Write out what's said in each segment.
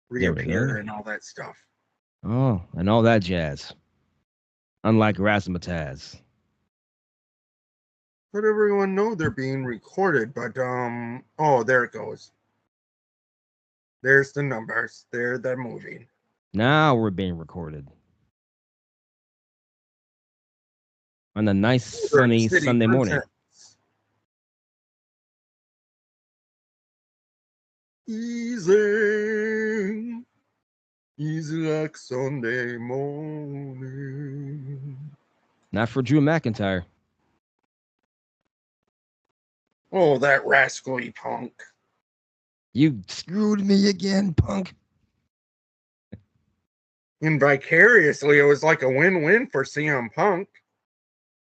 There we go. reappear and all that stuff. Oh, and all that jazz. Unlike Razzmatazz. Let everyone know they're being recorded, but oh, there it goes. There's the numbers. There they're moving. Now we're being recorded on a nice MoDerk sunny City Sunday morning. presents easy, easy like Sunday morning. Not for Drew McIntyre. Oh, that rascally punk. You screwed me again, punk. And vicariously, it was like a win-win for CM Punk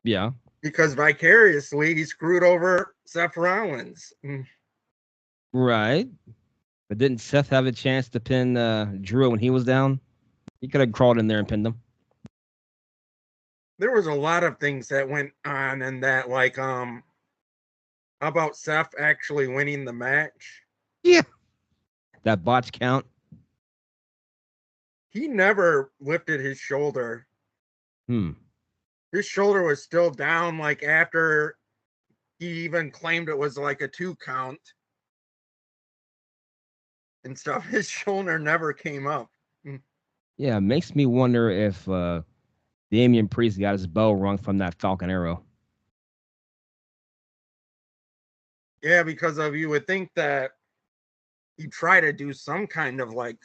Yeah, because vicariously he screwed over Seth Rollins. right. But didn't Seth have a chance to pin Drew when he was down? He could have crawled in there and pinned him. There was a lot of things that went on in that, like how about Seth actually winning the match? Yeah. That botch count. He never lifted his shoulder. Hmm. His shoulder was still down, like after he even claimed it was like a 2 count and stuff. His shoulder never came up. Yeah, it makes me wonder if Damian Priest got his bell rung from that Falcon Arrow. Yeah, because of you would think that he'd try to do some kind of like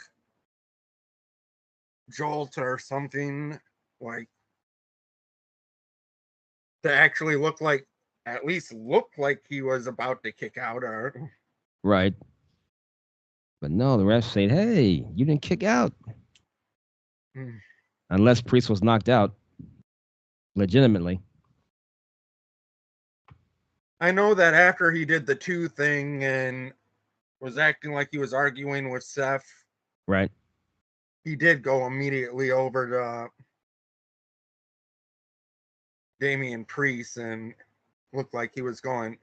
jolt or something, like to actually look like, at least look like he was about to kick out or Right. But no, the ref said, hey, you didn't kick out. Unless Priest was knocked out legitimately. I know that after he did the 2 thing and was acting like he was arguing with Seth, Right. he did go immediately over to Damian Priest and looked like he was going,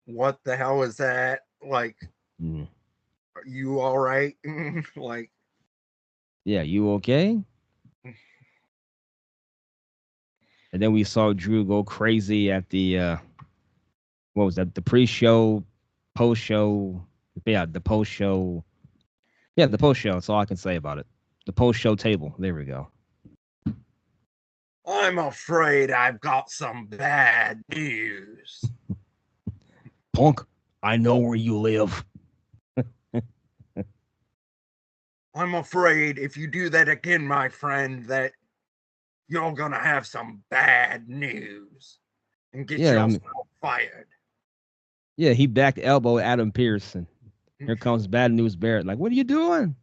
what the hell is that? Like, Mm. are you all right? Like, Yeah, you okay? And then we saw Drew go crazy at the what was that? The pre-show, post-show. Yeah, the post-show. Yeah, the post-show. That's all I can say about it. The post-show table. There we go. I'm afraid I've got some bad news. Punk, I know where you live. I'm afraid if you do that again, my friend, that you're gonna have some bad news and get Yeah, I yourself mean, fired. yeah, he back elbow Adam Pearson. Here comes Bad News Barrett. Like, what are you doing?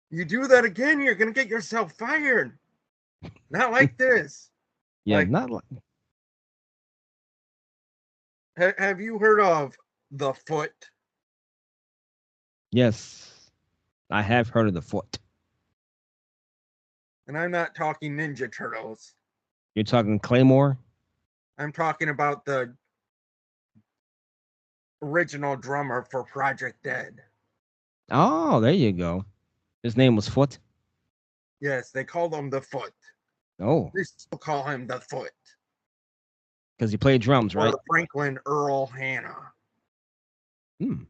You do that again, you're gonna get yourself fired. Not like this. Yeah, Like, not like. have you heard of the Foot? Yes, I have heard of the foot. And I'm not talking Ninja Turtles. You're talking Claymore? I'm talking about the original drummer for Project Dead. Oh, there you go. His name was Foot. Yes, they called him the Foot. Oh, They still call him the Foot. because he played drums, right? Or Franklin Earl Hanna. Hmm.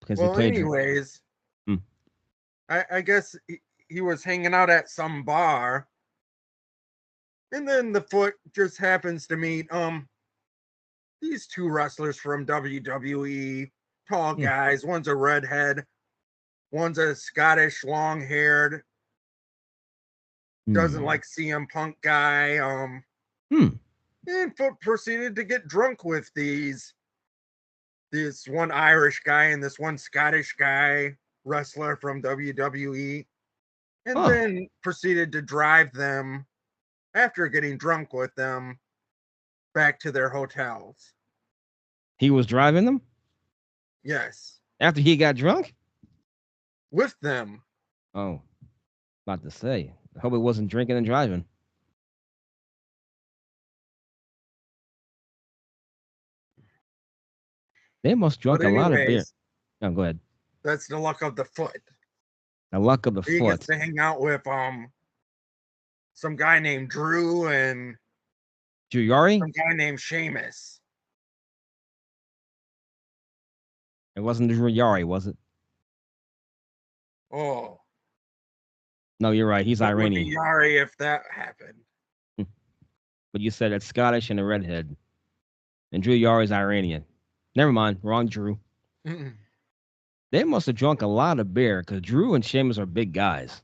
Because he Well, played. anyways, Hmm. I guess he was hanging out at some bar, and then the Foot just happens to meet these 2 wrestlers from WWE, tall Hmm. guys. One's a redhead, one's a Scottish long haired, doesn't Hmm. like CM Punk guy. Hmm. And Foot proceeded to get drunk with this one Irish guy and this one Scottish guy wrestler from WWE, and Huh. then proceeded to drive them after getting drunk with them back to their hotels. He was driving them Yes, after he got drunk? with them. Oh, about to say. I hope it wasn't drinking and driving. They must But drunk a lot of beer. anyways, Oh, go ahead. that's the luck of the foot. The luck of the He gets foot. to hang out with some guy named Drew and Juyari? some guy named Seamus. It wasn't Juyari, was it? Oh, No, you're right. He's it would be Iranian. Yari if that happened. But you said it's Scottish and a redhead. And Drew Yari is Iranian. Never mind. Wrong Drew. Mm-mm. They must have drunk a lot of beer because Drew and Sheamus are big guys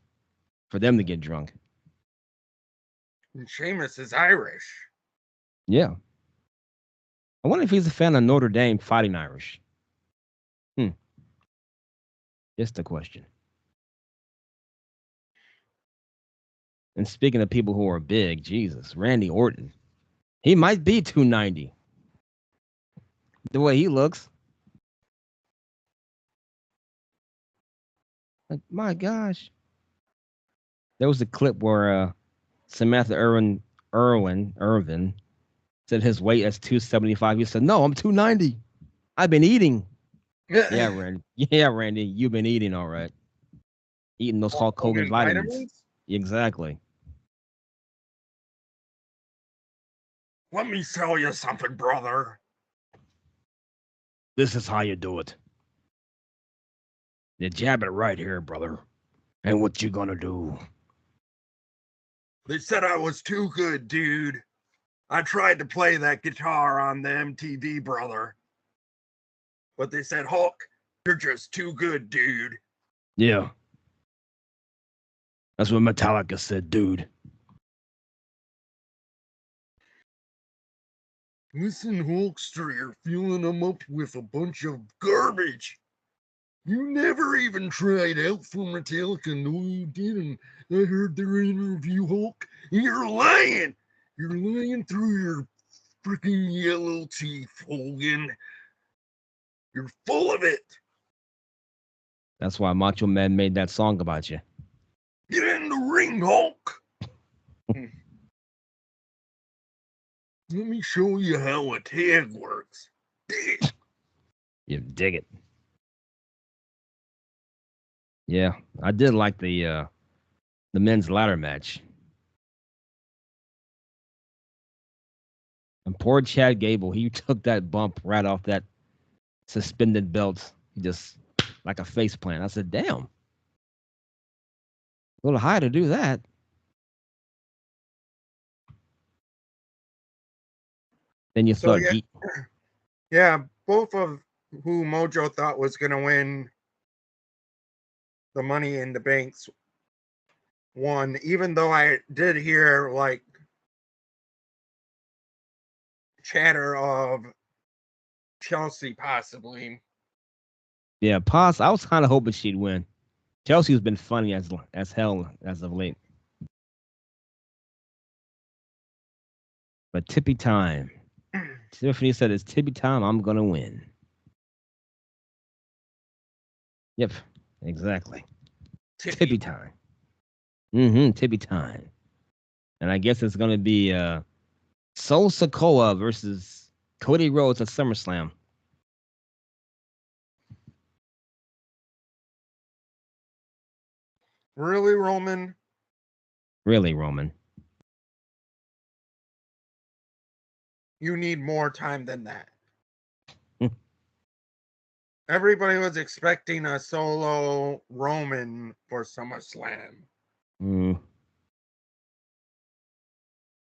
for them to get drunk. And Seamus is Irish. Yeah. I wonder if he's a fan of Notre Dame fighting Irish. Hmm. Just a question. And speaking of people who are big, Jesus, Randy Orton. He might be 290. The way he looks. Like, my gosh. There was a clip where Samantha Irvin said his weight is 275. He said, "No, I'm 290. I've been eating." Yeah, Randy. Yeah, Randy, you've been eating all right. Eating those Hulk Hulk Hogan Hogan vitamins. vitamins? Exactly. Let me tell you something, brother. This is how you do it. You jab it right here, brother. And what you gonna do? They said I was too good, dude. I tried to play that guitar on the MTV, brother. But they said, Hulk, you're just too good, dude. Yeah, that's what Metallica said, dude. Listen, Hulkster, you're filling them up with a bunch of garbage. You never even tried out for Metallica. No, you didn't. I heard their interview, Hulk. You're lying. You're lying through your freaking yellow teeth, Hogan. You're full of it. That's why Macho Man made that song about you. Get in the ring, Hulk. Let me show you how a tag works. You dig it. Yeah, I did like the men's ladder match. And poor Chad Gable, he took that bump right off that suspended belt. He just like a face plant. I said, damn, a little high to do that. Then you So start eat. yeah, both of who Mojo thought was gonna win the Money in the Banks won. Even though I did hear like chatter of Chelsea possibly. Yeah, Pos. I was kind of hoping she'd win. Chelsea's been funny as hell as of late. But Tippy time. Tiffany said it's Tippy time. I'm gonna win. Yep, exactly. Tippy Tippy. time. Mm-hmm. Tippy time. And I guess it's gonna be Sol Sokoa versus Cody Rhodes at SummerSlam. Really, Roman? Really, Roman? You need more time than that. Everybody was expecting a solo Roman for SummerSlam. Mm.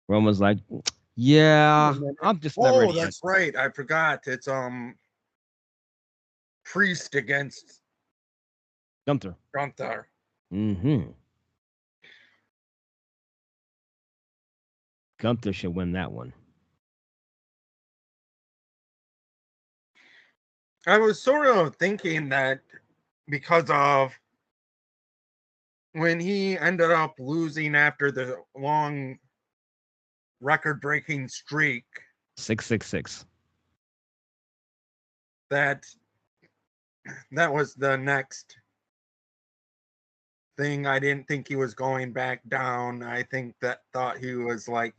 Roman's like, yeah, I'm just not Oh, ready yet. that's right. I forgot. It's Priest against Gunther. Gunther. Mm-hmm. Gunther should win that one. I was sort of thinking that because of when he ended up losing after the long record breaking streak, 666. that that was the next thing. I didn't think he was going back down. I think that thought he was like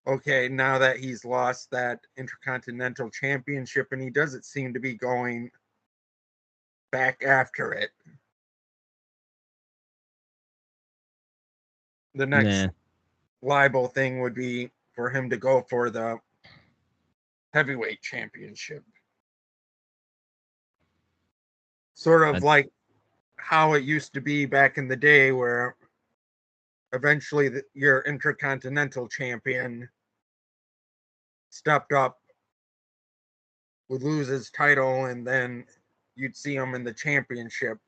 okay, now that he's lost that Intercontinental Championship and he doesn't seem to be going back after it. The next Nah, liable thing would be for him to go for the heavyweight championship. Sort of I, like how it used to be back in the day, where eventually your Intercontinental Champion stepped up, would lose his title, and then you'd see him in the championship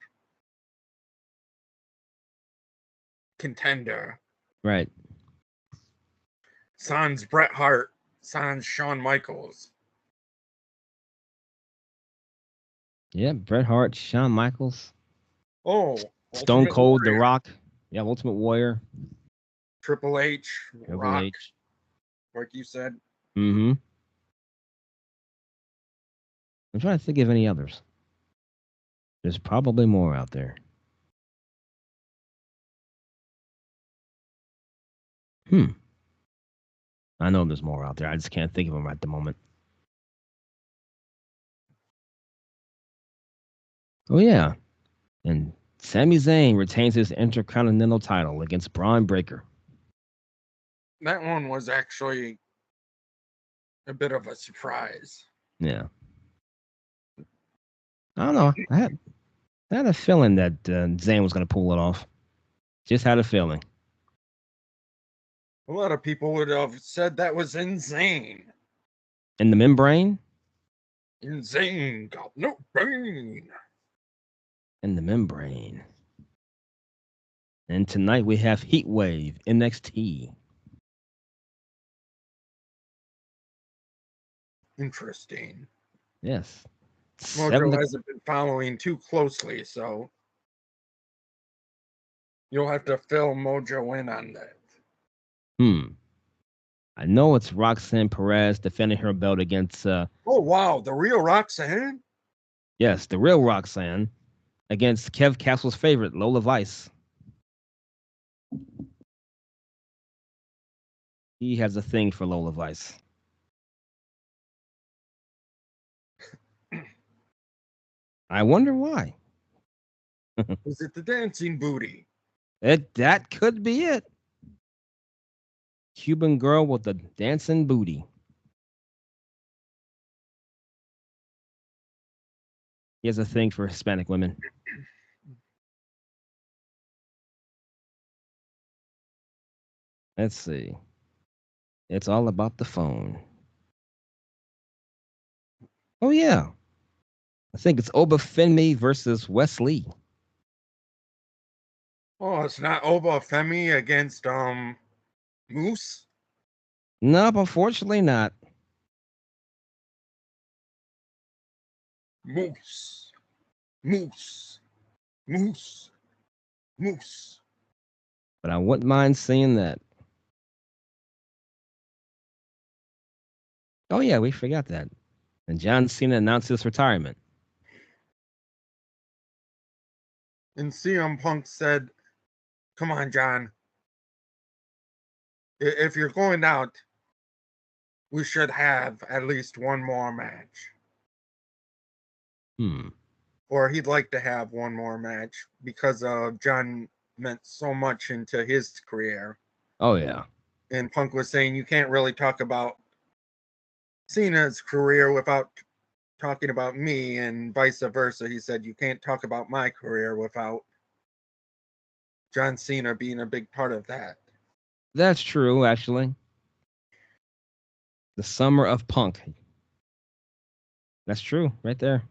contender. right. Sans Bret Hart, sans Shawn Michaels. Yeah, Bret Hart, Shawn Michaels, Oh, Stone Ultimate Cold, The Warrior. Rock. Yeah, Ultimate Warrior, Triple H, Triple Rock, H. like you said. Mm-hmm. I'm trying to think of any others. There's probably more out there. Hmm. I know there's more out there. I just can't think of them at the moment. Oh yeah, and Sami Zayn retains his Intercontinental title against Braun Breaker. That one was actually a bit of a surprise. Yeah. I don't know. I had a feeling that Zayn was going to pull it off. Just had a feeling. A lot of people would have said that was insane. In the membrane? Insane got no brain. In the membrane. And tonight we have Heatwave NXT. Interesting. Yes. 7 Mojo to, hasn't been following too closely, so you'll have to fill Mojo in on that. hmm. I know it's Roxanne Perez defending her belt against Oh wow, the real Roxanne? yes, the real Roxanne against Kev Castle's favorite, Lola Vice. He has a thing for Lola Vice. I wonder why. Is it the dancing booty? That could be it. Cuban girl with the dancing booty. He has a thing for Hispanic women. Let's see. It's all about the phone. Oh yeah. I think it's Obafemi versus Wesley. Oh, it's not Oba Femi against Moose? Nope, unfortunately not. Moose. Moose. Moose. Moose. But I wouldn't mind seeing that. Oh yeah, we forgot that. And John Cena announced his retirement. And CM Punk said, come on, John. If you're going out, we should have at least one more match. Hmm. Or he'd like to have one more match because John meant so much into his career. Oh yeah. And Punk was saying you can't really talk about Cena's career without talking about me, and vice versa. He said you can't talk about my career without John Cena being a big part of that. That's true, actually. The summer of punk. That's true, right there.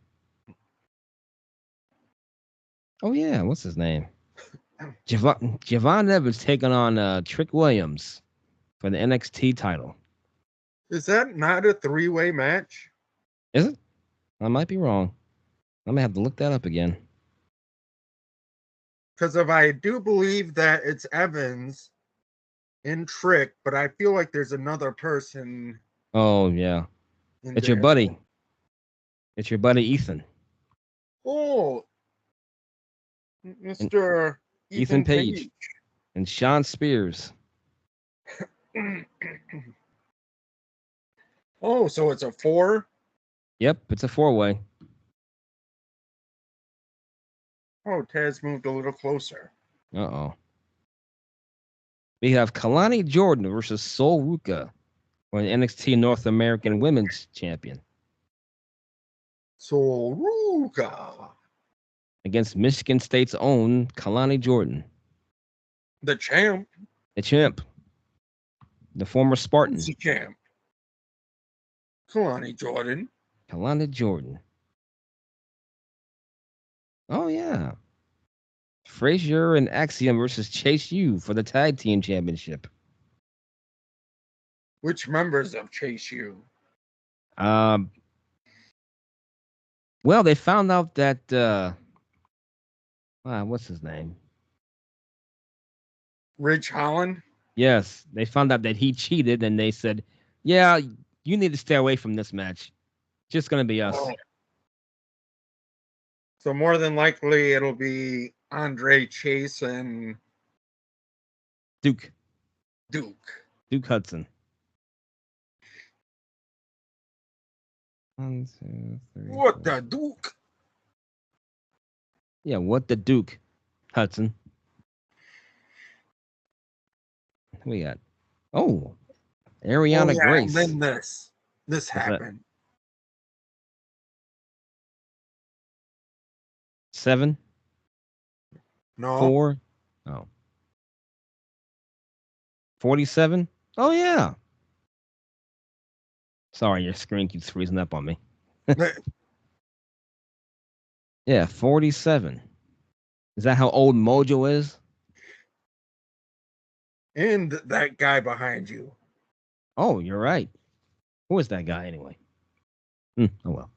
Oh yeah, what's his name? Javon Evans taking on Trick Williams for the NXT title. Is that not a three-way match? Is it? I might be wrong. I may have to look that up again. Because if I do believe that it's Evans and Trick, but I feel like there's another person Oh yeah, in it's your there. buddy. It's your buddy Ethan Oh, and Mr. Ethan Ethan Page Page. and Sean Spears. Oh, so it's a 4? Yep, it's a 4-way. Oh, Taz moved a little closer. Uh-oh. We have Kalani Jordan versus Sol Ruka for an NXT North American Women's Champion Soruka, against Michigan State's own Kalani Jordan, the champ. the champ, the former Who's Spartan. the champ? Kalani Jordan. Kalani Jordan. Oh, yeah. Frazier and Axiom versus Chase U for the Tag Team Championship. Which members of Chase U? Um, well, they found out that, what's his name? Ridge Holland? Yes, they found out that he cheated, and they said, "Yeah, you need to stay away from this match. Just gonna be us." Oh. So more than likely it'll be Andre Chase and Duke Duke. Hudson. 1, 2, 3, What 4. the Duke? Yeah, what the Duke Hudson? We got. Oh, Oh Ariana yeah, and Grace. then this What's that? happened. 7, No, 4. Oh, 47. Oh yeah. Sorry, your screen keeps freezing up on me. Yeah, 47. Is that how old Mojo is? and that guy behind you. Oh, you're right. Who is that guy anyway? Oh well.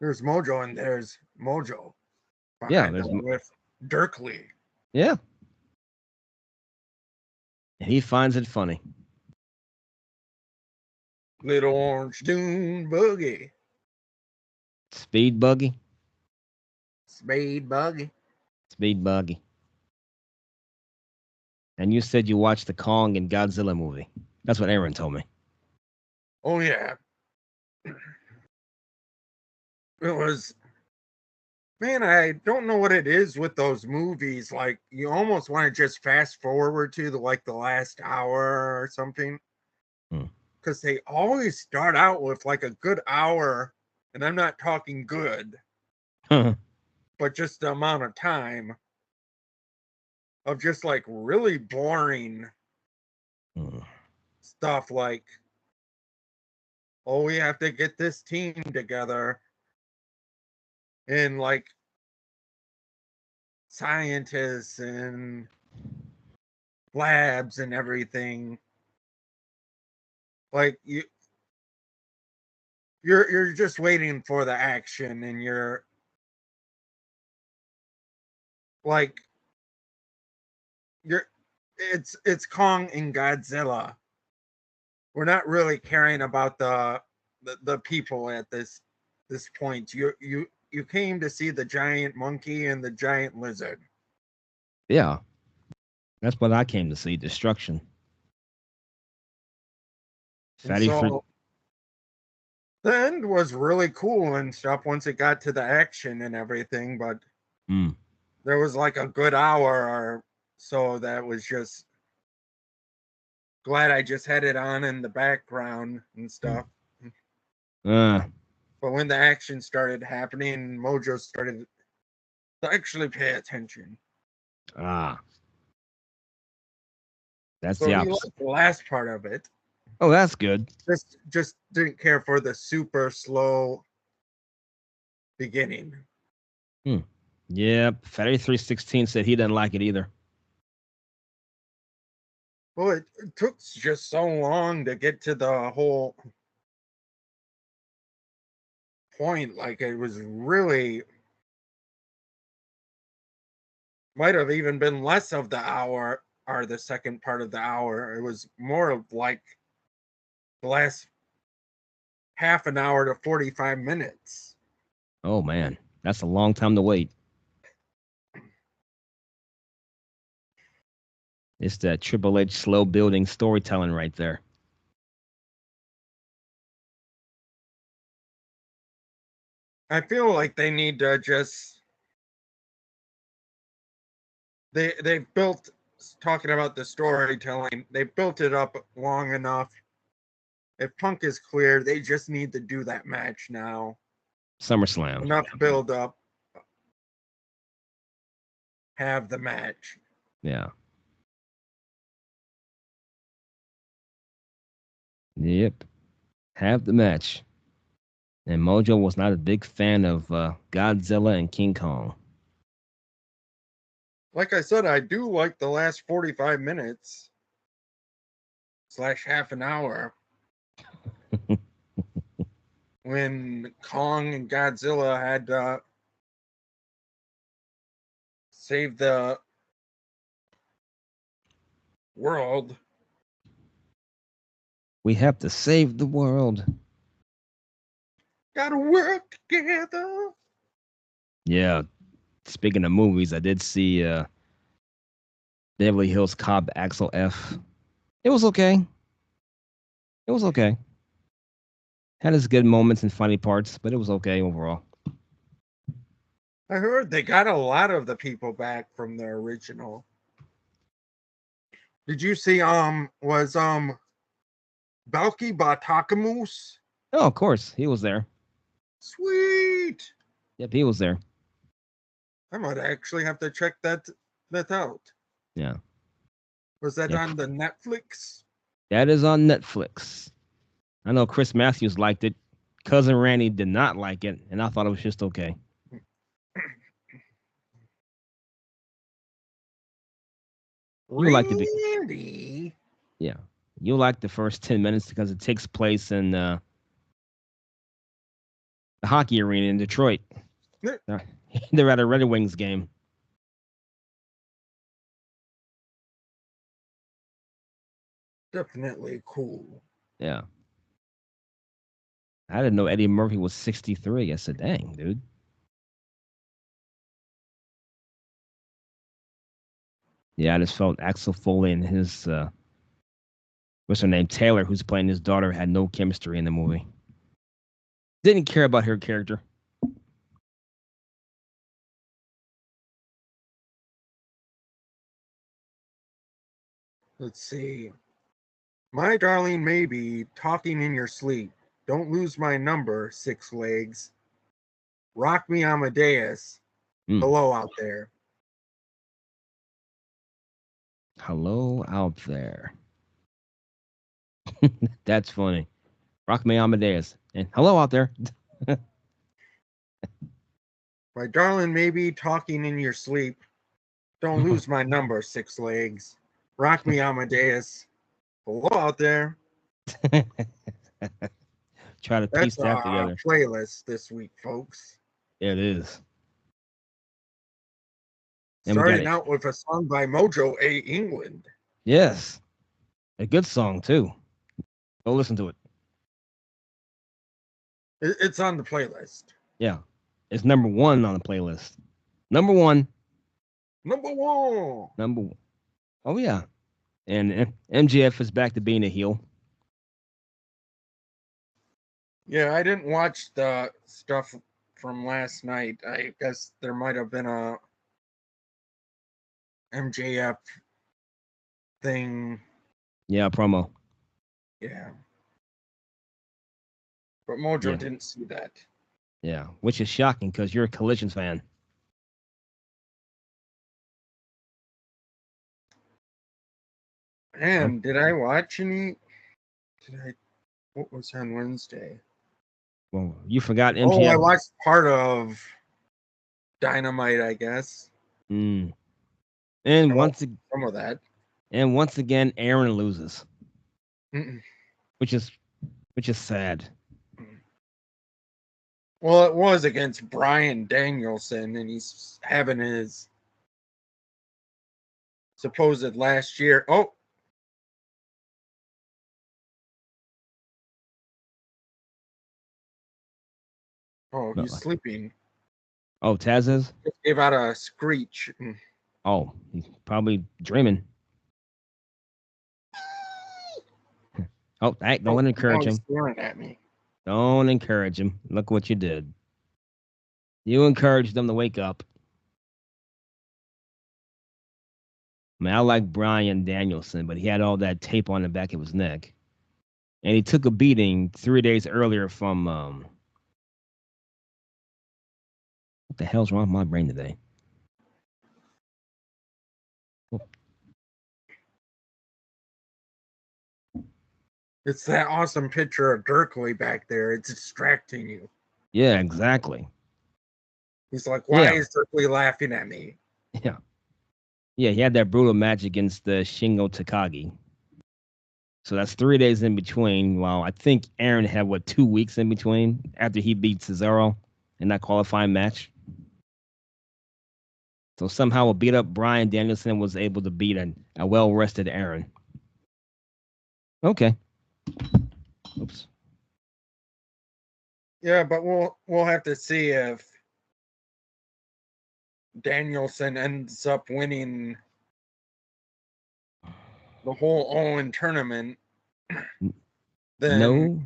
There's Mojo and there's Mojo Yeah, behind there's them with Dirkley. yeah. And he finds it funny. Little Orange Dune Boogie. Speed buggy, Spade Buggy. speed buggy. And you said you watched the Kong and Godzilla movie. That's what Aaron told me. Oh yeah. It was, man, I don't know what it is with those movies. Like you almost want to just fast forward to the last hour or something. Hmm. Because they always start out with like a good hour, and I'm not talking good, but just the amount of time of just like really boring stuff like, oh, we have to get this team together and like scientists and labs and everything. Like you're just waiting for the action, and you're like you're it's Kong and Godzilla. We're not really caring about the people at this point. You came to see the giant monkey and the giant lizard. Yeah, that's what I came to see. Destruction. And Fatty fruit. so the end was really cool and stuff once it got to the action and everything, but Mm. there was like a good hour or so that was just glad I just had it on in the background and stuff. Uh, But when the action started happening, Mojo started to actually pay attention. ah, that's So the he opposite. liked the last part of it. Oh, that's good. Just didn't care for the super slow beginning. Hmm. Yep. Fatty 316 said he didn't like it either. Well, it took just so long to get to the whole point. Like it was really might have even been less of the hour or the second part of the hour. It was more of like the last half an hour to 45 minutes. Oh man, that's a long time to wait. It's that Triple H slow building storytelling right there. I feel like they need to just they've built, talking about the storytelling, they built it up long enough. If Punk is clear, they just need to do that match now. SummerSlam. Enough build up. Have the match. Yeah. Yep. Have the match. And Mojo was not a big fan of Godzilla and King Kong. Like I said, I do like the last 45 minutes / half an hour when Kong and Godzilla had saved the world. We have to save the world. Gotta work together. Yeah. Speaking of movies, I did see Beverly Hills Cop Axel F. It was okay. It was okay. Had its good moments and funny parts, but it was okay overall. I heard they got a lot of the people back from the original. Did you see was Balky Batakamoose? Oh, of course. He was there. Sweet. Yep, he was there. I might actually have to check that out. Yeah. Was that Yeah. on the Netflix? That is on Netflix. I know Chris Matthews liked it. Cousin Randy did not like it, and I thought it was just okay. You like the Randy? yeah. You like the first 10 minutes because it takes place in the hockey arena in Detroit. They're at a Red Wings game. Definitely cool. Yeah. I didn't know Eddie Murphy was 63. I said, dang, dude. Yeah, I just felt Axel Foley and his what's her name? Taylor, who's playing his daughter, had no chemistry in the movie. Didn't care about her character. Let's see. My darling maybe, talking in your sleep. Don't lose my number, 6 legs. Rock me Amadeus. Mm. Hello out there. Hello out there. That's funny. Rock me Amadeus. And hello out there. My darling maybe, talking in your sleep. Don't lose my number, 6 legs. Rock me Amadeus. Hello out there. Try to piece That's that our together. playlist this week, folks. It is. And we got Starting it. out with a song by Mojo A. England. Yes. A good song, too. Go listen to it. It's on the playlist. Yeah. It's number one on the playlist. Number one. Number one. Number one. Oh, yeah. And MGF is back to being a heel. Yeah, I didn't watch the stuff from last night. I guess there might have been a MJF thing. Yeah, promo. Yeah. But Mojo Yeah. didn't see that. Yeah. Which is shocking because you're a Collisions fan. And did I watch any? Did I? What was on Wednesday? Well, you forgot Oh, I MGF. watched part of Dynamite, I guess. Mm. I And watched some of that. once again, Aaron loses, Mm-mm. which is sad. Well, it was against Brian Danielson, and he's having his supposed last year. Oh, But he's sleeping. oh, Taz is. Just gave out a screech. Oh, he's probably dreaming. Oh, hey, Oh, don't now encourage he's him. staring at me. Don't encourage him. Look what you did. You encouraged them to wake up. I mean, I like Brian Danielson, but he had all that tape on the back of his neck. And he took a beating 3 days earlier from what the hell's wrong with my brain today? It's that awesome picture of Dirkley back there. It's distracting you. Yeah, exactly. He's like, why Yeah, is Dirkley laughing at me? yeah, yeah. He had that brutal match against Shingo Takagi. So that's 3 days in between. While I think Aaron had 2 weeks in between after he beat Cesaro in that qualifying match. So somehow a beat up Brian Danielson was able to beat a well rested Aaron. Okay. Oops. Yeah, but we'll have to see if Danielson ends up winning the whole Owen tournament. Then No,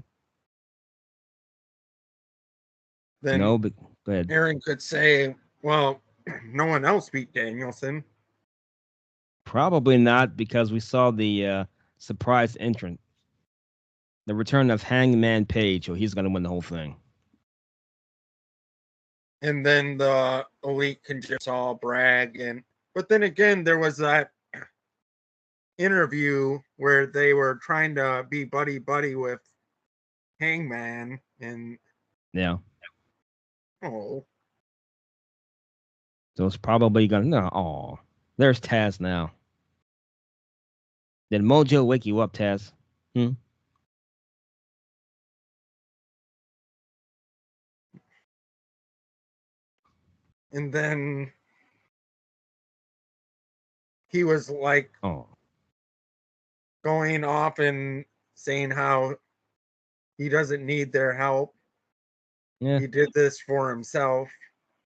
then no, but go ahead. Aaron could say, well, no one else beat Danielson. Probably not because we saw the surprise entrant, the return of Hangman Page, so he's going to win the whole thing. And then the elite can just all brag. But then again, there was that interview where they were trying to be buddy buddy with Hangman, and Yeah. oh, So it's probably going to, no, oh, there's Taz now. Did Mojo wake you up, Taz? Hmm? and then he was like Oh, going off and saying how he doesn't need their help. yeah. He did this for himself.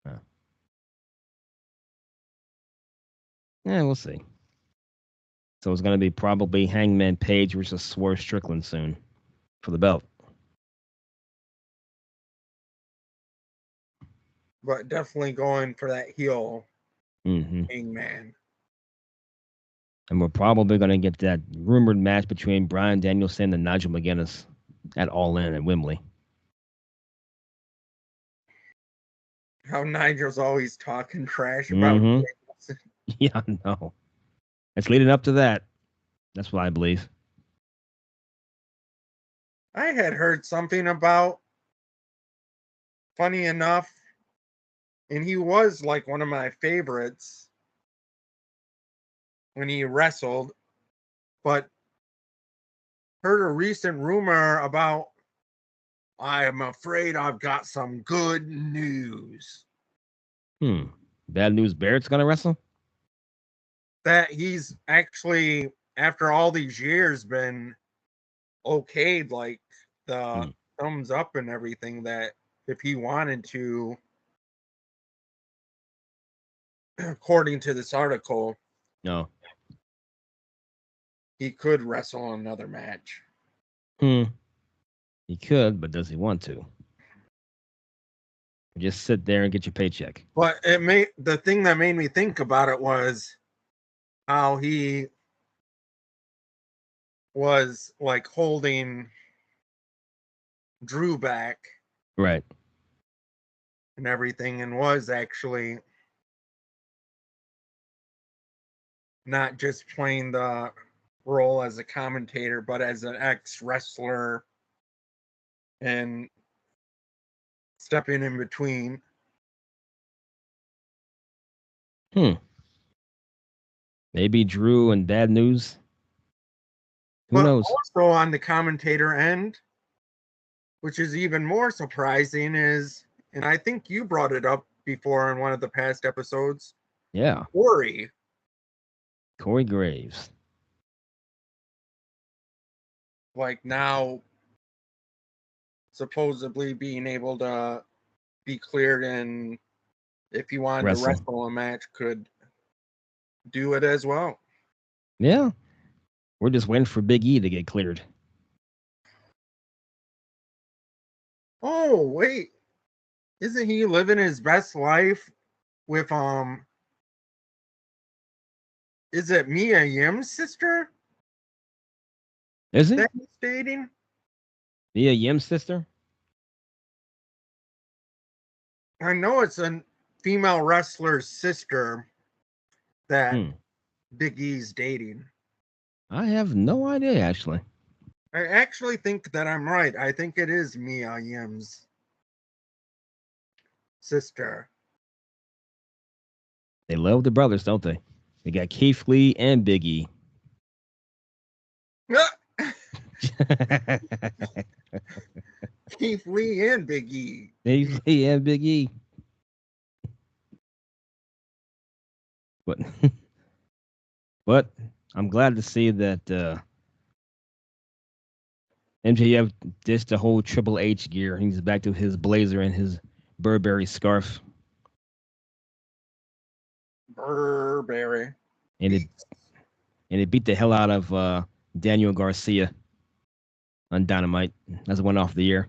Uh, yeah, we'll see. So it's going to be probably Hangman Page versus Swerve Strickland soon for the belt. But definitely going for that heel Mm-hmm. Hangman. And we're probably going to get that rumored match between Brian Danielson and Nigel McGuinness at All In at Wembley. How Nigel's always talking trash about Mm-hmm. Danielson. Yeah, no. It's leading up to that. That's what I believe. I had heard something about, funny enough, and he was like one of my favorites when he wrestled, but heard a recent rumor about, I am afraid I've got some good news. Hmm. Bad News Barrett's going to wrestle? That he's actually, after all these years, been okayed, like the Hmm. thumbs up and everything, that if he wanted to, according to this article, No. he could wrestle another match. Hmm. He could, but does he want to? Just sit there and get your paycheck. But the thing that made me think about it was how he was like holding Drew back Right. and everything, and was actually not just playing the role as a commentator, but as an ex wrestler and stepping in between. Hmm. Maybe Drew and Bad News. Who But knows? also on the commentator end, which is even more surprising, is, and I think you brought it up before in one of the past episodes, Yeah. Corey. Corey Graves. Like now, supposedly being able to be cleared, and if he wanted to Wrestle. wrestle a match, could do it as well. Yeah. We're just waiting for Big E to get cleared. Oh, wait. Isn't he living his best life with is it Mia Yim's sister Is he? that he's dating? Mia Yim's sister? I know it's a female wrestler's sister that Big E's dating. I have no idea, actually. I actually think that I'm right. I think it is Mia Yim's sister. They love the brothers, don't they? They got Keith Lee and Big E. Keith Lee and Big E. Keith Lee and Big E. But but I'm glad to see that MJF ditched the whole Triple H gear. He's back to his blazer and his Burberry scarf. Burberry. And it beat the hell out of Daniel Garcia on Dynamite as it went off the air.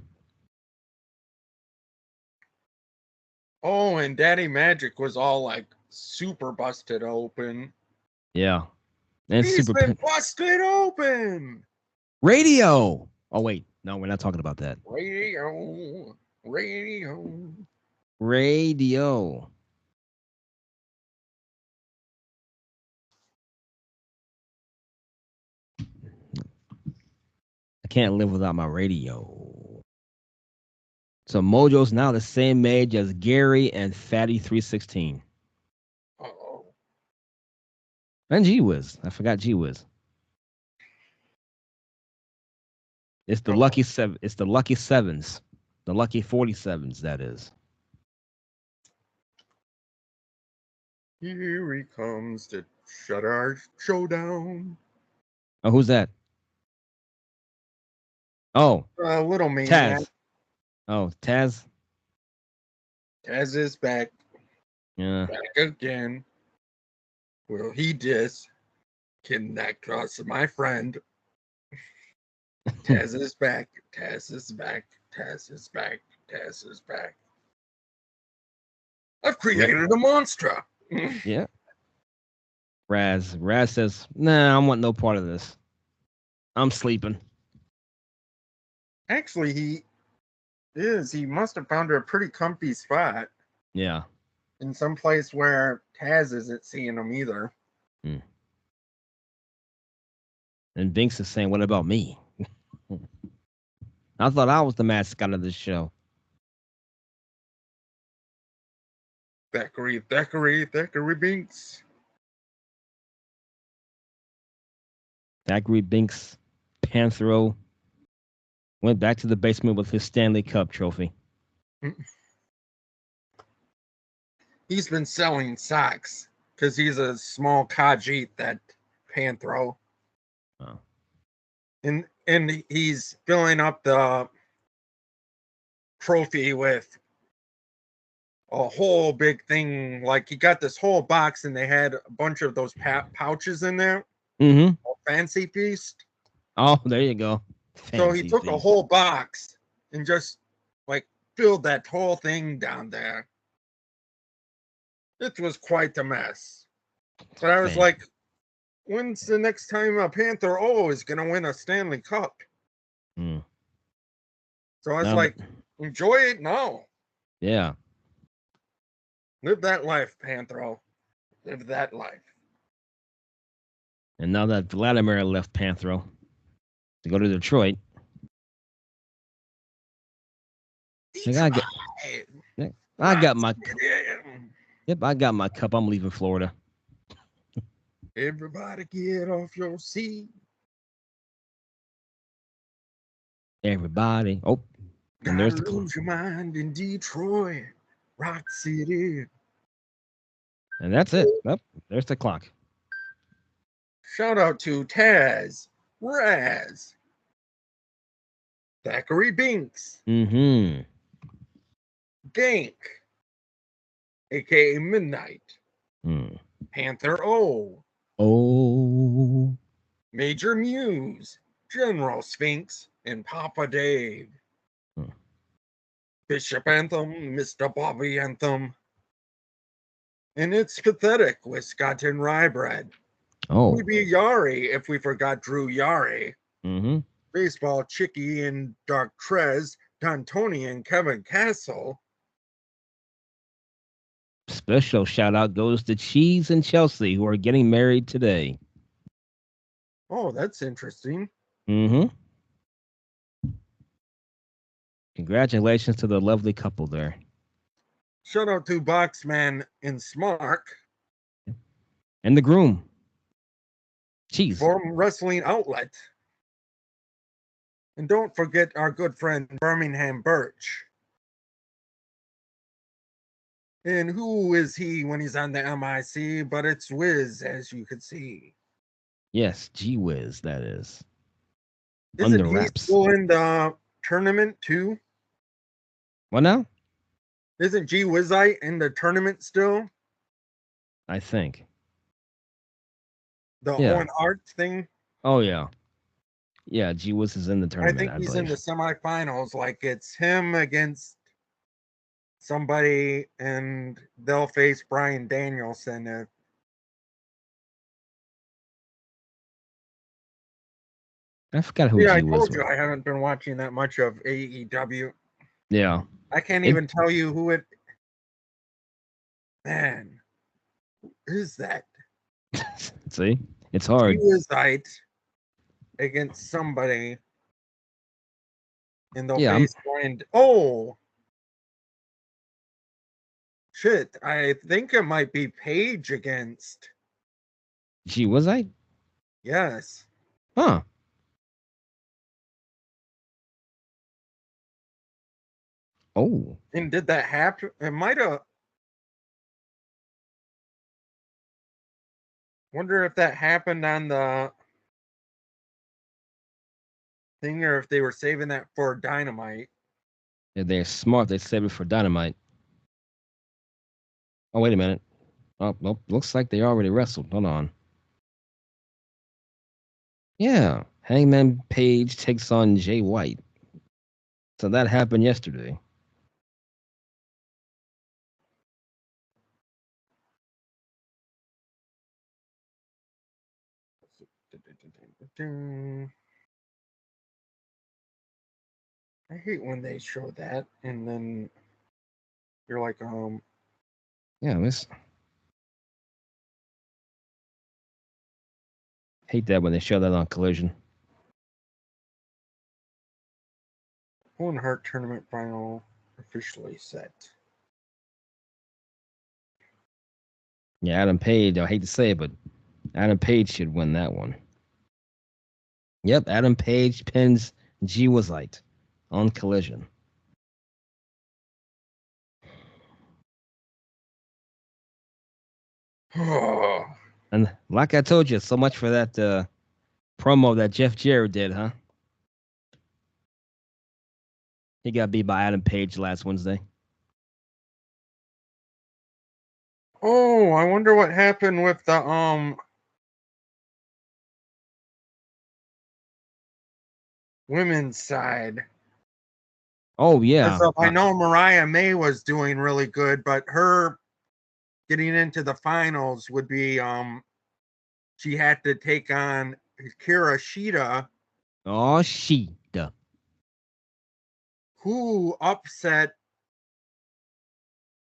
Oh, and Daddy Magic was all like super busted open. Yeah. And He's been busted open. Radio. Oh, wait. No, we're not talking about that. Radio. I can't live without my radio. So Mojo's now the same age as Gary and Fatty 316. Uh-oh. And G-Wiz. I forgot G-Wiz. It's the lucky seven. It's the lucky sevens. The lucky 47s, that is. Here he comes to shut our show down. Oh, who's that? Oh, Little Maniac. Taz. Oh, Taz. Taz is back. Yeah. Back again. Will he disconnect us, my friend? Taz is back. Taz is back. Taz is back. Taz is back. I've created a monster. Yeah. Raz says, nah, I want no part of this. I'm sleeping. Actually, he must have found a pretty comfy spot. Yeah. In some place where Taz isn't seeing him either. And Binks is saying, what about me? I thought I was the mascot of this show. Thackeray Binks. Thackeray Binks, Panthro, went back to the basement with his Stanley Cup trophy. He's been selling socks because he's a small Khajiit, that Panthro. Oh. And he's filling up the trophy with a whole big thing. Like, he got this whole box and they had a bunch of those pouches in there. Mm-hmm. Fancy feast. Oh, there you go. So he took a whole box and just like filled that whole thing down there. It was quite a mess. But I was like, when's the next time a Panther is going to win a Stanley Cup? So I was like, enjoy it now. Yeah. Live that life, Panther. Live that life. And now that Vladimir left Panthro to go to Detroit, I got my I got my cup. I'm leaving Florida. Everybody get off your seat. Everybody. Oh, and there's the lose your mind in Detroit, Rock City. And that's it. Oh, there's the clock. Shout out to Taz, Raz, Thackeray Binks, Gank, aka Midnight, Panther Major Muse, General Sphinx, and Papa Dave. Bishop Anthem, Mr. Bobby Anthem. And it's pathetic with Scott and Rye Bread. Oh. We'd be Yari if we forgot Drew Yari. Mm-hmm. Baseball Chicky and Dark Trez, D'Antoni and Kevin Castle. Special shout out goes to Cheese and Chelsea, who are getting married today. Oh, that's interesting. Mm-hmm. Congratulations to the lovely couple there. Shout out to Boxman and Smark. And the groom. Cheese. From Wrestling Outlet. And don't forget our good friend Birmingham Birch. And who is he when he's on the MIC? But it's Wiz, as you can see. Yes, G Wiz, that is. Isn't Under he wraps. still in the tournament too? What now? Isn't G Wizite in the tournament still? I think. The Yeah. Owen Hart thing? Oh, yeah. Yeah, G Wiz is in the I tournament, think I he's believe. in the semifinals. Like it's him against somebody, and they'll face Brian Danielson. I forgot who Yeah, I G Wiz told you was. I haven't been watching that much of AEW. Yeah. I can't even tell you who it. Man, who is that? See? It's hard. He was right against somebody, and they'll face Brian. Oh, shit! I think it might be Paige against. G was I? Yes. Huh. Oh. And did that happen? It might have. Wonder if that happened on the thing or if they were saving that for Dynamite. Yeah, they're smart. They save it for Dynamite. Oh, wait a minute. Oh, nope. Looks like they already wrestled. Hold on. Yeah. Hangman Page takes on Jay White. So that happened yesterday. I hate when they show that and then you're like, Yeah, this. Hate that when they show that on Collision. Owen Hart tournament final officially set. Yeah, Adam Page. I hate to say it, but Adam Page should win that one. Yep, Adam Page pins G Wazite on Collision. And like I told you, so much for that promo that Jeff Jarrett did, huh? He got beat by Adam Page last Wednesday. Oh, I wonder what happened with the women's side. Oh yeah, I know Mariah May was doing really good, but her getting into the finals would be she had to take on Kira Shida. Oh Shida, who upset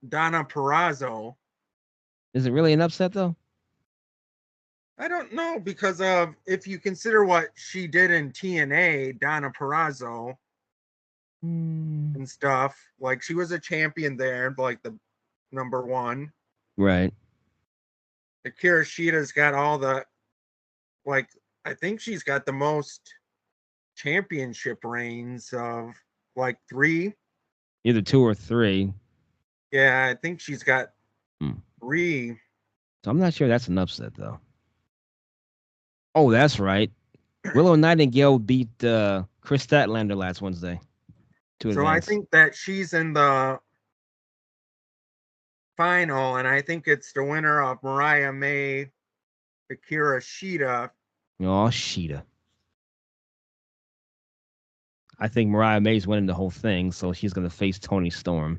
Donna Perazzo. Is it really an upset though? I don't know because of if you consider what she did in TNA, Donna Perazzo and stuff. Like she was a champion there, like the number one. Right. Akira Shida's got all the like I think she's got the most championship reigns of like 3. Either 2 or 3. Yeah, I think she's got 3. So I'm not sure that's an upset though. Oh, that's right. Willow Nightingale beat Chris Statlander last Wednesday. So I think that she's in the final, and I think it's the winner of Mariah May, Akira Shida. Oh, Shida. I think Mariah May's winning the whole thing, so she's going to face Tony Storm.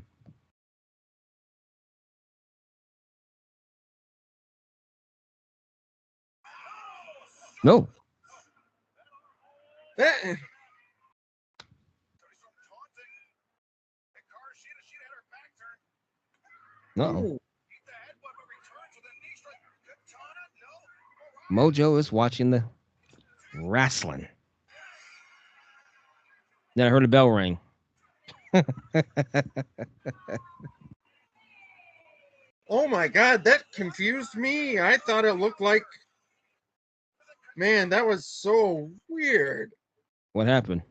No. Uh-oh. Mojo is watching the wrestling. Then I heard a bell ring. Oh my God, that confused me. I thought it looked like, man, that was so weird. What happened?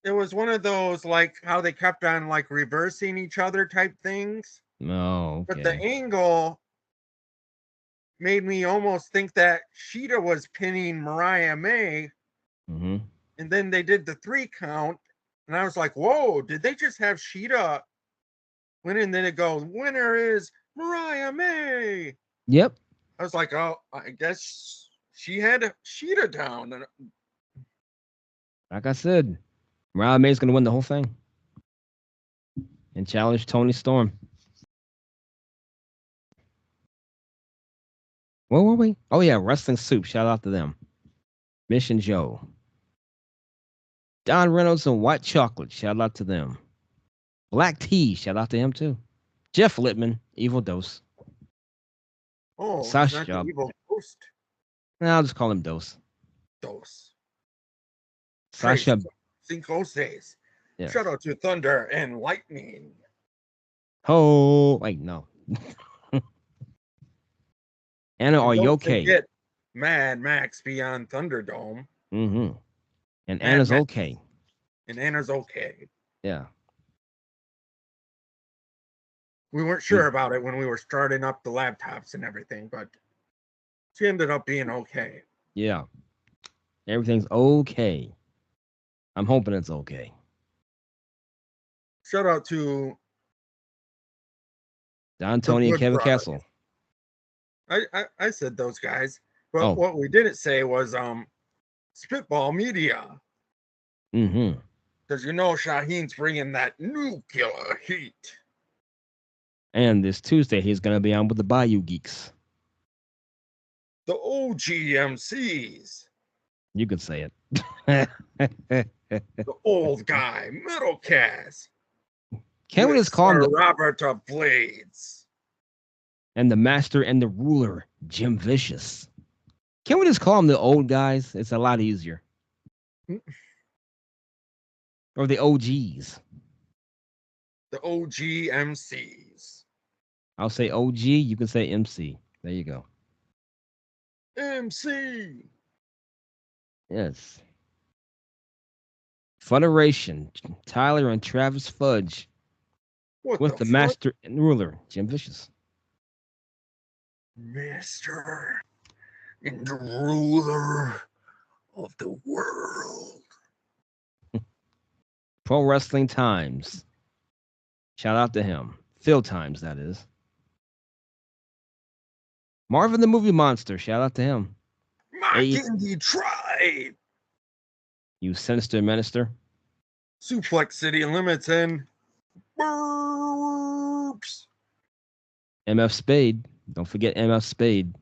It was one of those like how they kept on like reversing each other type things. Oh, But the okay. angle made me almost think that Sheeta was pinning Mariah May. Mm-hmm. And then they did the 3 count. And I was like, whoa, did they just have Sheeta win? And then it goes, winner is Mariah May. Yep. I was like, oh, I guess she had Sheeta down. And Like I said, Mariah May's going to win the whole thing and challenge Tony Storm. Where were we? Oh, yeah, Wrestling Soup. Shout out to them. Mission Joe. Don Reynolds and White Chocolate. Shout out to them. Black Tea. Shout out to him, too. Jeff Littman. Evil Dose. oh, he's not the Sasha. evil ghost. I'll just call him Dose. Dose. Sasha. Cinco Seis. Yes. Shout out to Thunder and Lightning. Oh, wait, no. Anna, are you okay? Forget Mad Max Beyond Thunderdome. Mm-hmm. And Mad Anna's Max. okay. And Anna's okay. Yeah. We weren't sure about it when we were starting up the laptops and everything, but she ended up being okay. Yeah. Everything's okay. I'm hoping it's okay. Shout out to Don the Tony and Good Kevin Brothers. Castle. I said those guys, but Oh. what we didn't say was Spitball Media. Mm-hmm. Because you know Shaheen's bringing that nuclear heat. And this Tuesday, he's going to be on with the Bayou Geeks. The OGMCs. You can say it. The old guy, Metalcast. Can't we just call him the Robert of Blades? And the Master and the Ruler, Jim Vicious. Can't we just call him the old guys? It's a lot easier. Or the OGs. The OGMCs. I'll say OG, you can say MC. There you go. MC. Yes. Federation, Tyler and Travis Fudge. With the Master and Ruler, Jim Vicious. Master and the Ruler of the world. Pro Wrestling Times. Shout out to him. Phil Times, that is. Marvin the Movie Monster. Shout out to him. Mocking the Tribe. You sinister minister. Suplex City Limits and burps. MF Spade. Don't forget MF Spade.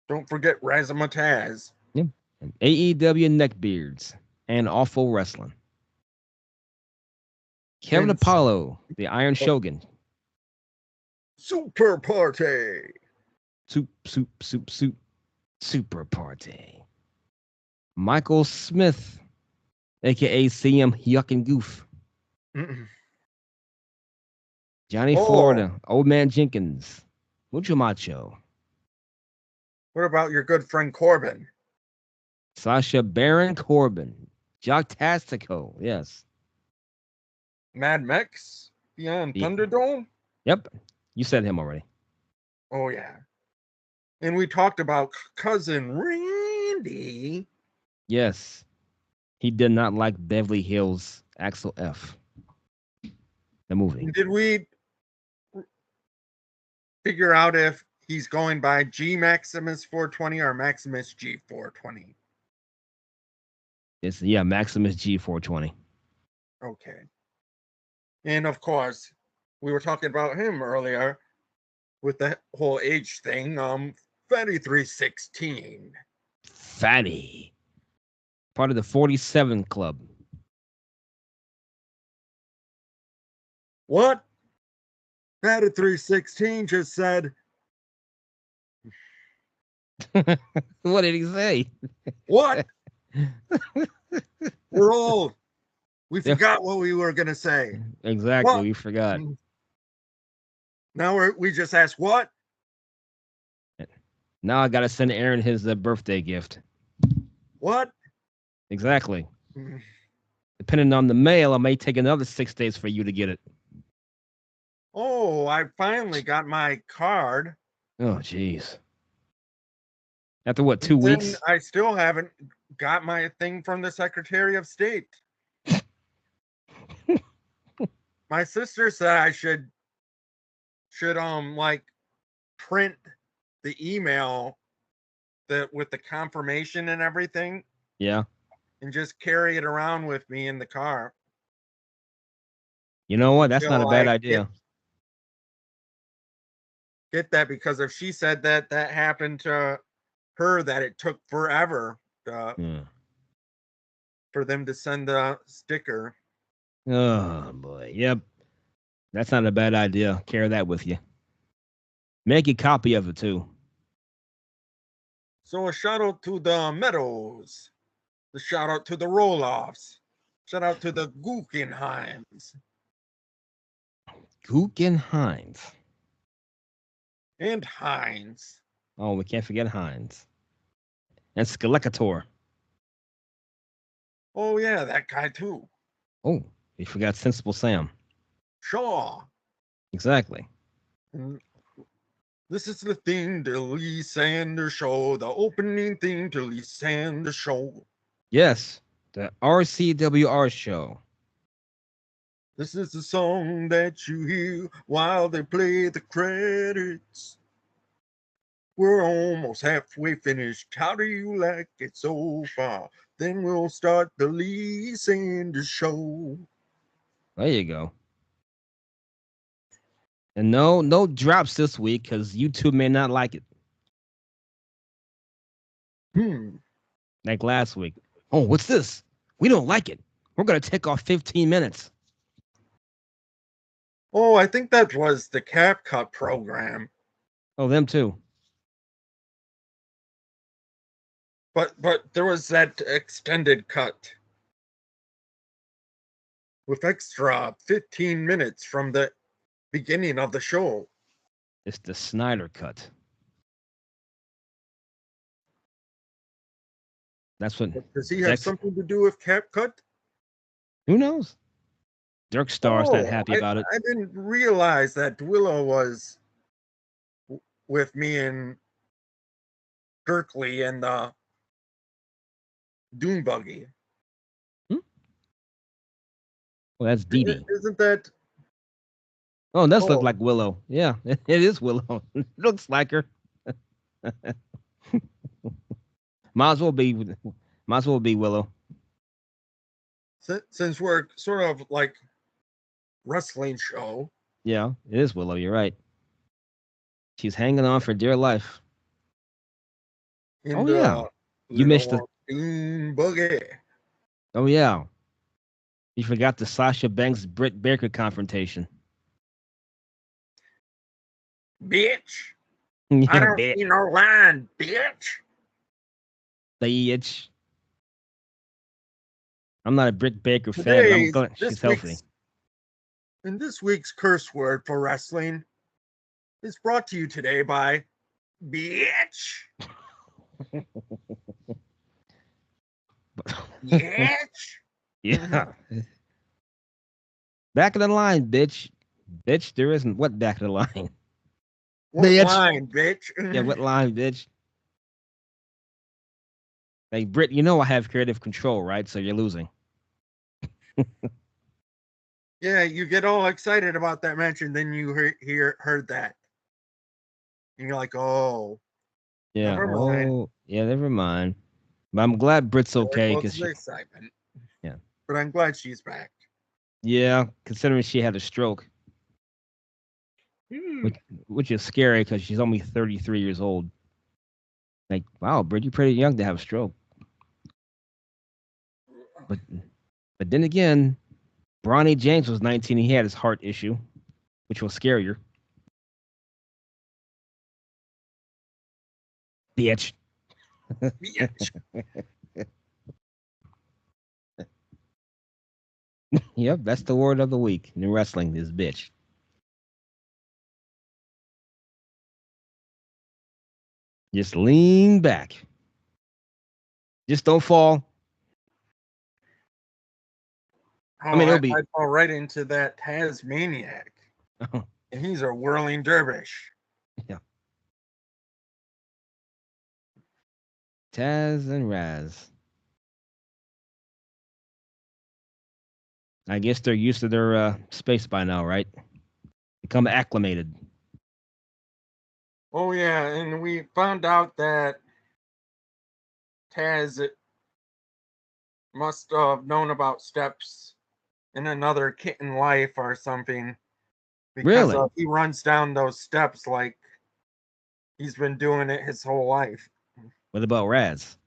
Don't forget Razzmatazz. Yep. And AEW Neckbeards and Awful Wrestling. Kevin Apollo, the Iron Shogun. Super Party. Super Party. Michael Smith, a.k.a. CM Yuck and Goof. Johnny Florida, Old Man Jenkins, Mucho Macho. What about your good friend Corbin? Sasha Baron Corbin, Jock Tastico, yes. Mad Max Beyond Thunderdome? Yep, you said him already. Oh, yeah. And we talked about Cousin Randy. Yes, he did not like Beverly Hills Axel F. The movie. Did we figure out if he's going by G Maximus 420 or Maximus G 420? It's Maximus G420. Okay. And of course, we were talking about him earlier with the whole age thing. Fatty 316. Fatty. Part of the 47 Club. What? Fatty 316 just said, What did he say? what? We're old. We Yeah, forgot what we were going to say. exactly. What? We forgot. Now we just ask what? Now I got to send Aaron his birthday gift. What? Exactly. Depending on the mail, I may take another 6 days for you to get it. Oh, I finally got my card. Oh, jeez. After what, And 2 weeks? then I still haven't got my thing from the Secretary of State. My sister said I should like print the email that with the confirmation and everything Yeah. and just carry it around with me in the car You know what? That's not a until bad I idea. get that, because if she said that happened to her, that it took forever Yeah. for them to send the sticker. Oh, boy. Yep. That's not a bad idea. Carry that with you. Make a copy of it, too. So a shout out to the Meadows, the shout out to the Roloffs, shout out to the Guggenheims Guggenheims. and Heinz. Oh, we can't forget Heinz. And Skelecator. Oh yeah, that guy too. Oh, we forgot Sensible Sam. Shaw. Exactly. And this is the thing to Lee Sanders show, the opening thing to Lee Sanders show. Yes. The RCWR show. This is the song that you hear while they play the credits. We're almost halfway finished. How do you like it so far? Then we'll start the Lee Sanders show. There you go. And no drops this week because YouTube may not like it. Hmm. Like last week. Oh, what's this? We don't like it. We're going to take off 15 minutes. Oh, I think that was the CapCut program. Oh, them too. But there was that extended cut with extra 15 minutes from the beginning of the show. It's the Snyder cut. That's what But does he have Dex. something to do with CapCut? Who knows? Dirk Starr's not Oh, happy about it. I didn't realize that Willow was with me in Berkeley and the Dune Buggy. Hmm? Well, that's Dee Dee. Isn't that? Oh, it does look Oh, like Willow. Yeah, it is Willow. It looks like her. might as well be. Might as well be Willow. since we're sort of like wrestling show. Yeah, it is Willow. You're right. She's hanging on for dear life. In Oh yeah, the you missed the. little Dune Buggy. Oh yeah, you forgot the Sasha Banks Britt Baker confrontation. Bitch. I Yeah, don't bitch. see no line, bitch. Bitch. I'm not a Britt Baker fan, but I'm Today's glad she's healthy. this week's curse word for wrestling is brought to you today by bitch. Bitch. Yeah. Back of the line, bitch. Bitch, there isn't what back of the line. What Bitch. line, bitch? Yeah, what line, bitch? Hey, Britt, you know I have creative control, right? So you're losing. Yeah, you get all excited about that match, and then you heard that, and you're like, oh, Yeah. never mind. Oh, yeah, never mind. But I'm glad Brit's okay Well, because it's she, the excitement. yeah, But I'm glad she's back. yeah, considering she had a stroke, Hmm. which which is scary because she's only 33 years old. Like, wow, Brit, you're pretty young to have a stroke. But but then again, Bronny James was 19. He had his heart issue, which was scarier. Bitch. Bitch. Yep, that's the word of the week in wrestling is bitch. Just lean back. Just don't fall. Oh, I mean, it'll be I fall right into that Tasmaniac. And he's a whirling dervish. yeah. Taz and Raz. I guess they're used to their space by now, right? Become acclimated. Oh, yeah. And we found out that Taz must have known about steps in another kitten life or something because Really? he runs down those steps like he's been doing it his whole life. What about Raz?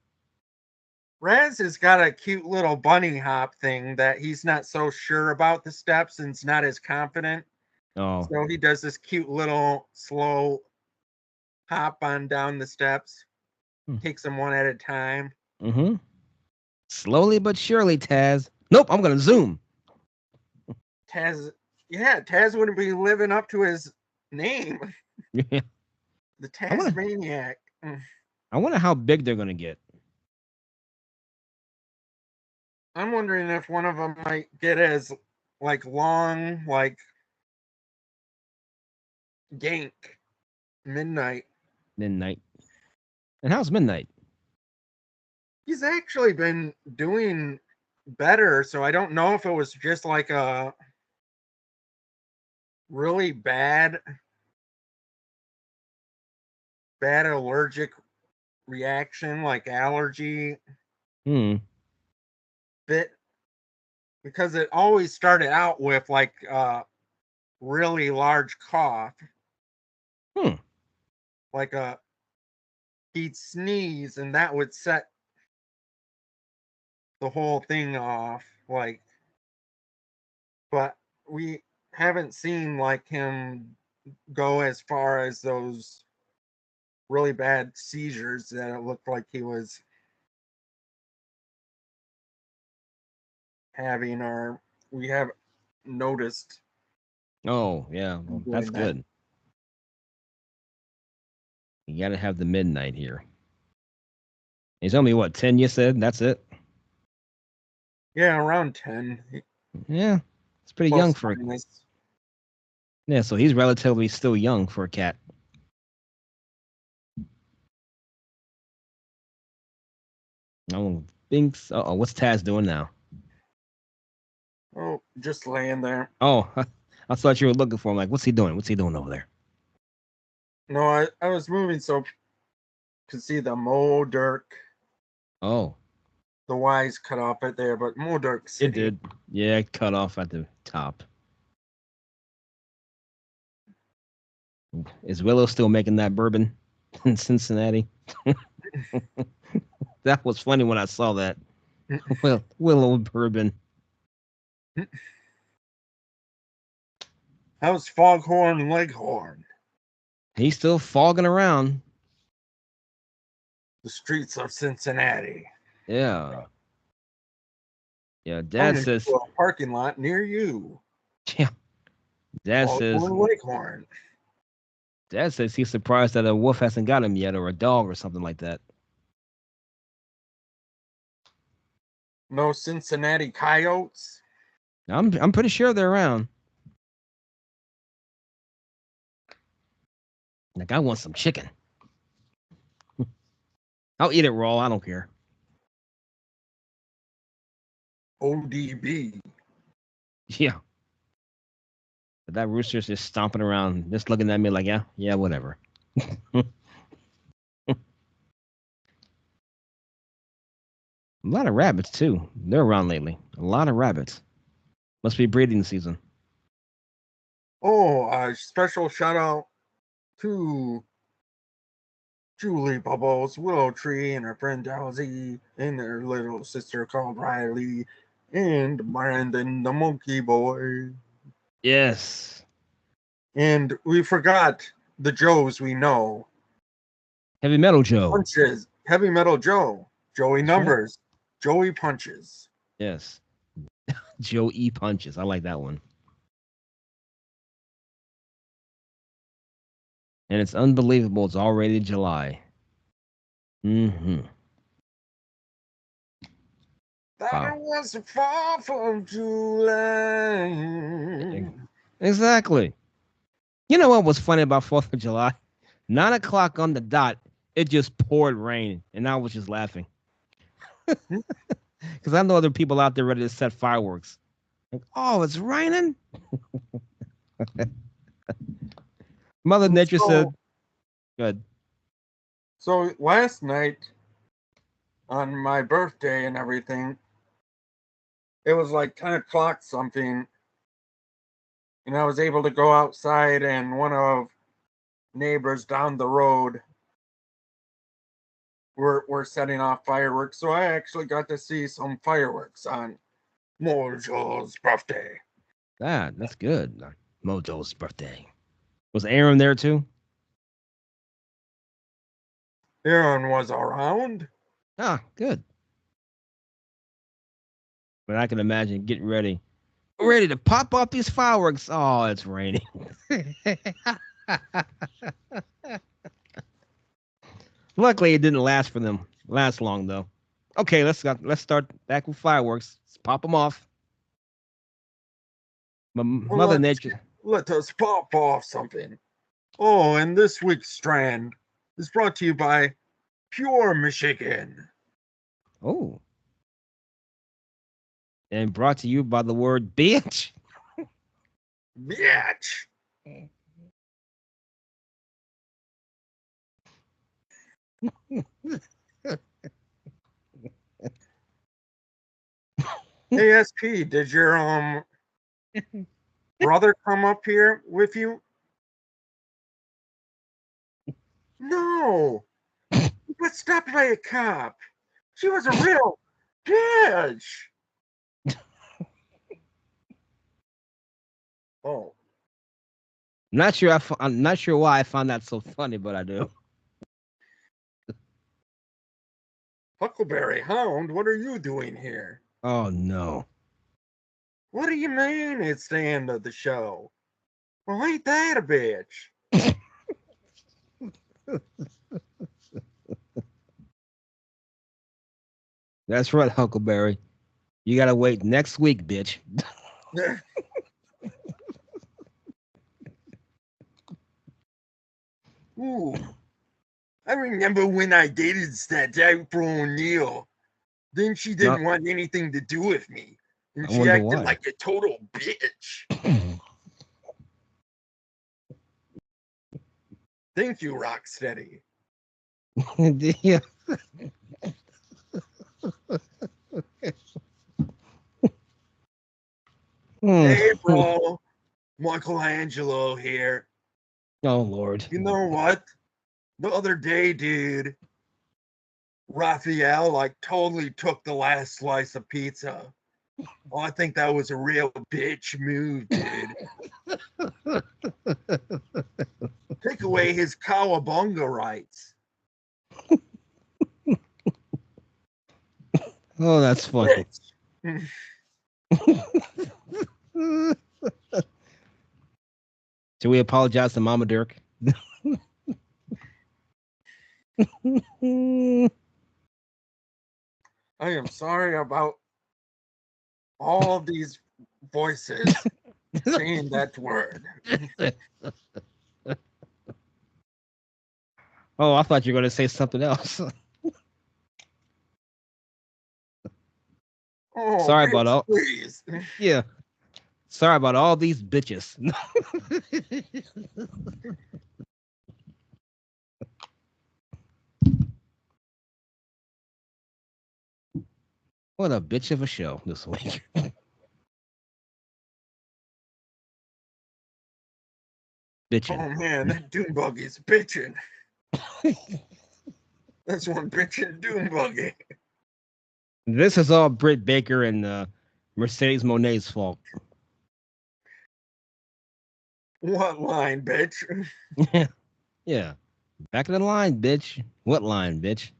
Raz has got a cute little bunny hop thing that he's not so sure about the steps and is not as confident. Oh. So he does this cute little slow hop on down the steps, takes them one at a time. Mm-hmm. Slowly but surely, Taz. Nope, I'm gonna zoom. Taz, yeah, Taz wouldn't be living up to his name, Yeah. the I wonder. Tasmaniac. I wonder how big they're gonna get. I'm wondering if one of them might get as like long, like Gank Midnight. Midnight. And how's midnight? He's actually been doing better, so I don't know if it was just like a really bad allergic reaction, like allergy Hmm. bit, because it always started out with like a really large cough, Hmm. like a he'd sneeze and that would set the whole thing off, like, but we haven't seen like him go as far as those really bad seizures that it looked like he was having, or we have noticed Oh, yeah. him Well, that's doing that. good. You gotta have the midnight here. He's only what 10? You said that's it. Yeah, around 10 Yeah, it's pretty young plus for. minus. Yeah, so he's relatively still young for a cat. I don't think. So. Oh, what's Taz doing now? Oh, just laying there. Oh, I thought you were looking for him. Like, what's he doing? What's he doing over there? No, I was moving so could see the MoDerk, Oh, the Y's cut off right there, but MoDerk it City. did. Yeah, it cut off at the top. Is Willow still making that bourbon in Cincinnati? That was funny when I saw that. Well, Willow bourbon. How's Foghorn Leghorn? He's still fogging around. The streets of Cincinnati. Yeah. Yeah, Dad Coming says. to a parking lot near you. Yeah. Dad says. Foghorn Leghorn. Dad says he's surprised that a wolf hasn't got him yet, or a dog, or something like that. No Cincinnati coyotes. I'm pretty sure they're around. Like I want some chicken. I'll eat it raw. I don't care. ODB. Yeah. But that rooster's just stomping around, just looking at me like, yeah, yeah, whatever. A lot of rabbits too. They're around lately. A lot of rabbits. Must be breeding season. Oh, a special shout out to Julie Bubbles, Willow Tree, and her friend Dalsy, and their little sister called Riley, and Brandon the Monkey Boy. Yes. And we forgot the Joes we know. Heavy Metal Joe. Punches, Heavy Metal Joe, Joey That's right. Numbers, Joey Punches. Yes. Joe E punches. I like that one. And it's unbelievable. It's already July. Mm-hmm. That Wow. was the 4th of July. Exactly. You know what was funny about 4th of July? 9 o'clock on the dot, it just poured rain, and I was just laughing because I know other people out there ready to set fireworks. Like, oh, it's raining. Mother Nature So, said, "Good." so last night on my birthday and everything, it was like 10 o'clock something, and I was able to go outside, and one of neighbors down the road were setting off fireworks. So I actually got to see some fireworks on Mojo's birthday. That's good. Mojo's birthday. Was Aaron there too? Aaron was around. Ah, good. But I can imagine getting ready. Ready to pop off these fireworks. Oh, it's raining. Luckily, it didn't last long though. Okay, let's start back with fireworks. Let's pop them off. Well, Mother Nature. let us pop off something. Oh, and this week's Strand is brought to you by Pure Michigan. Oh, and brought to you by the word bitch. Bitch. ASP, did your brother come up here with you? No. He got stopped by a cop. She was a real bitch. Oh, Not sure. I'm not sure why I found that so funny, but I do. Huckleberry Hound, what are you doing here? Oh no. What do you mean it's the end of the show? Well, ain't that a bitch? That's right, Huckleberry. You gotta wait next week, bitch. Ooh, I remember when I dated that April O'Neil. Then she No, didn't want anything to do with me. And I she wonder acted why. like a total bitch. Thank you, Rocksteady. Yeah. Hmm. Hey, bro. Michelangelo here. Oh Lord. You know what? The other day, dude, Raphael like totally took the last slice of pizza. Oh, I think that was a real bitch move, dude. Take away his cowabunga rights. Oh, that's funny. Bitch. Should we apologize to Mama Dirk? I am sorry about all of these voices saying that word. Oh, I thought you were going to say something else. Oh, Sorry about bitch, all. please. Yeah. Sorry about all these bitches. What a bitch of a show this week. Bitching. Oh man, that Doom Buggy's bitching. That's one bitching Doom Buggy. This is all Britt Baker and Mercedes Monet's fault. What line, bitch? Yeah. Back of the line, bitch. What line, bitch?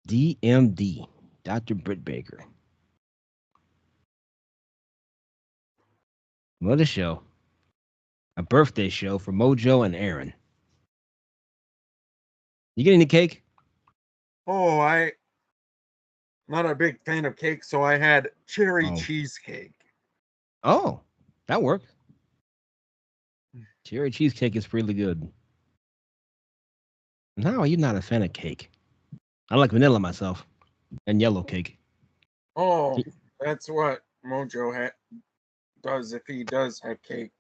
DMD. Dr. Britt Baker. What a show. A birthday show for Mojo and Aaron. You get any cake? Oh, I not a big fan of cake, so I had cherry Oh. cheesecake. Oh, that worked. Cherry cheesecake is really good. How are you not a fan of cake? I like vanilla myself and yellow cake. Oh, that's what Mojo does if he does have cake.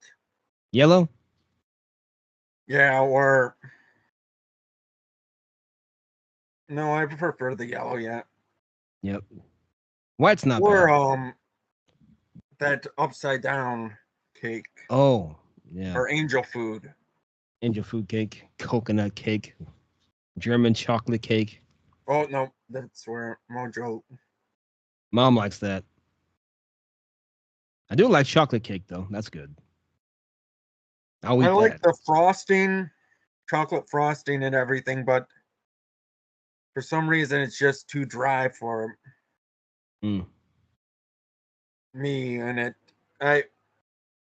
Yellow? Yeah, or no, I prefer the yellow. Yeah, Yep. White's not or bad. that upside down cake Oh, yeah. or angel food. Angel food cake, coconut cake, German chocolate cake. Oh no, that's where Mojo. Mom likes that. I do like chocolate cake though. That's good. I'll I eat like that. the frosting, chocolate frosting and everything, but for some reason it's just too dry for Mm. me, and I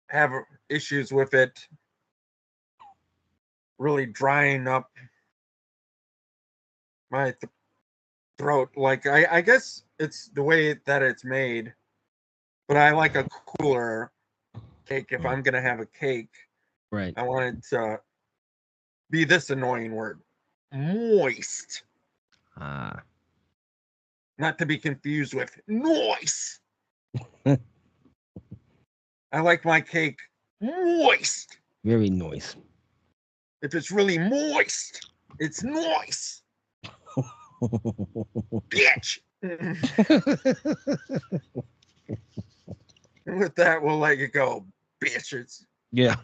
have issues with it really drying up my throat. Like I guess it's the way that it's made, but I like a cooler cake. If I'm gonna have a cake, Right. I want it to be this annoying word, moist, Ah. not to be confused with noise. I like my cake moist. Very nice. If it's really moist, it's noise, bitch. And with that, we'll let you go, bitches. Yeah.